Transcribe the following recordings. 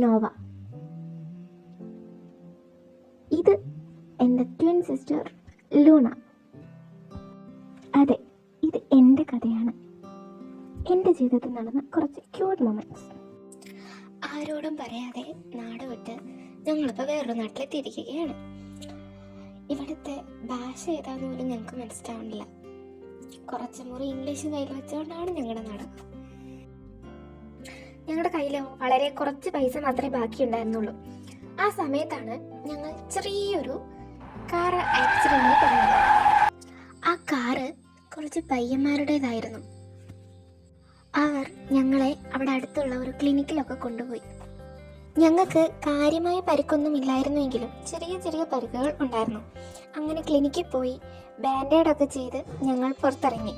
Nova. ഇത് എൻ്റെ twin sister Luna. അതെ, ഇത് എൻ്റെ കഥയാണ്. എൻ്റെ ജീവിതത്തിൽ നടന്ന കുറച്ച് ക്യൂട്ട് മൊമെൻറ്റ്സ്. ആരോടും പറയാതെ നാട് വിട്ട് ഞങ്ങളിപ്പോൾ വേറൊരു നാട്ടിലെത്തിയിരിക്കുകയാണ്. ഇവിടുത്തെ ഭാഷ ഏതാന്ന് പോലും ഞങ്ങൾക്ക് മനസ്സിലാവുന്നില്ല. കുറച്ച് മുറി ഇംഗ്ലീഷ് കയ്യിൽ വെച്ചുകൊണ്ടാണ് ഞങ്ങളുടെ നാടകം. ഞങ്ങളുടെ കയ്യിൽ വളരെ കുറച്ച് പൈസ മാത്രമേ ബാക്കിയുണ്ടായിരുന്നുള്ളൂ. ആ സമയത്താണ് ഞങ്ങൾ ചെറിയൊരു കാർ ആക്സിഡന്റിൽ പെടുന്നത്. ആ കാറ് കുറച്ച് പയ്യന്മാരുടേതായിരുന്നു. അവർ ഞങ്ങളെ അവിടെ അടുത്തുള്ള ഒരു ക്ലിനിക്കിലൊക്കെ കൊണ്ടുപോയി. ഞങ്ങൾക്ക് കാര്യമായ പരിക്കൊന്നും ഇല്ലായിരുന്നുവെങ്കിലും ചെറിയ ചെറിയ പരിക്കുകൾ ഉണ്ടായിരുന്നു. അങ്ങനെ ക്ലിനിക്കിൽ പോയി ബാൻഡേഡൊക്കെ ചെയ്ത് ഞങ്ങൾ പുറത്തിറങ്ങി.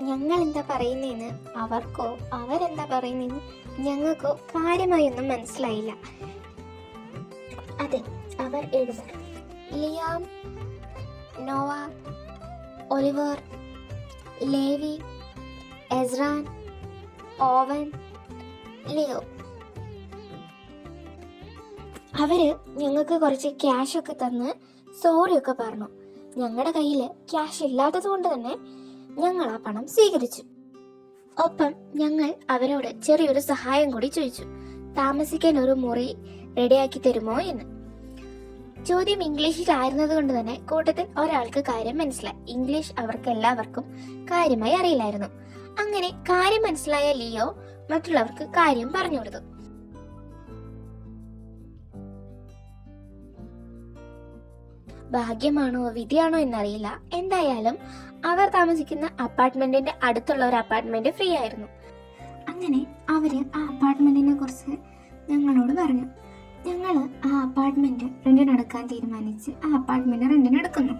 ഞങ്ങൾ എന്താ പറയുന്നതെന്ന് അവർക്കോ അവരെന്താ പറയുന്നതെന്ന് ഞങ്ങൾക്കോ കാര്യമായൊന്നും മനസ്സിലായില്ല. അതെ, അവർ എഴുതാൻ ലിയാം, നോവ, ഒലിവർ, ലേവി, എസ്രാൻ, ഓവൻ, ലിയോ. അവര് ഞങ്ങൾക്ക് കുറച്ച് ക്യാഷൊക്കെ തന്ന് സോറിയൊക്കെ പറഞ്ഞു. ഞങ്ങളുടെ കയ്യിൽ ക്യാഷ് ഇല്ലാത്തത് കൊണ്ട് തന്നെ ഞങ്ങൾ ആ പണം സ്വീകരിച്ചു. ഒപ്പം ഞങ്ങൾ അവരോട് ചെറിയൊരു സഹായം കൂടി ചോദിച്ചു, താമസിക്കാൻ ഒരു മുറി റെഡിയാക്കി തരുമോ എന്ന്. ചോദ്യം ഇംഗ്ലീഷിലായിരുന്നത് കൊണ്ട് തന്നെ കൂട്ടത്തിൽ ഒരാൾക്ക് കാര്യം മനസ്സിലായി. ഇംഗ്ലീഷ് അവർക്ക് എല്ലാവർക്കും കാര്യമായി അറിയില്ലായിരുന്നു. അങ്ങനെ കാര്യം മനസ്സിലായ ലിയോ മറ്റുള്ളവർക്ക് കാര്യം പറഞ്ഞു കൊടുത്തു. ഭാഗ്യമാണോ വിധിയാണോ എന്നറിയില്ല. എന്തായാലും അവർ താമസിക്കുന്ന അപ്പാർട്ട്മെന്റിന്റെ അടുത്തുള്ള ഒരു അപ്പാർട്ട്മെന്റ് ഫ്രീ ആയിരുന്നു. അങ്ങനെ അവര് ആ അപ്പാർട്ട്മെന്റിനെ കുറിച്ച് ഞങ്ങളോട് പറഞ്ഞു. ഞങ്ങൾ ആ അപ്പാർട്ട്മെന്റ് റെന്റിനെടുക്കാൻ തീരുമാനിച്ച് ആ അപ്പാർട്ട്മെന്റ് റെന്റിനെടുക്കുന്നു.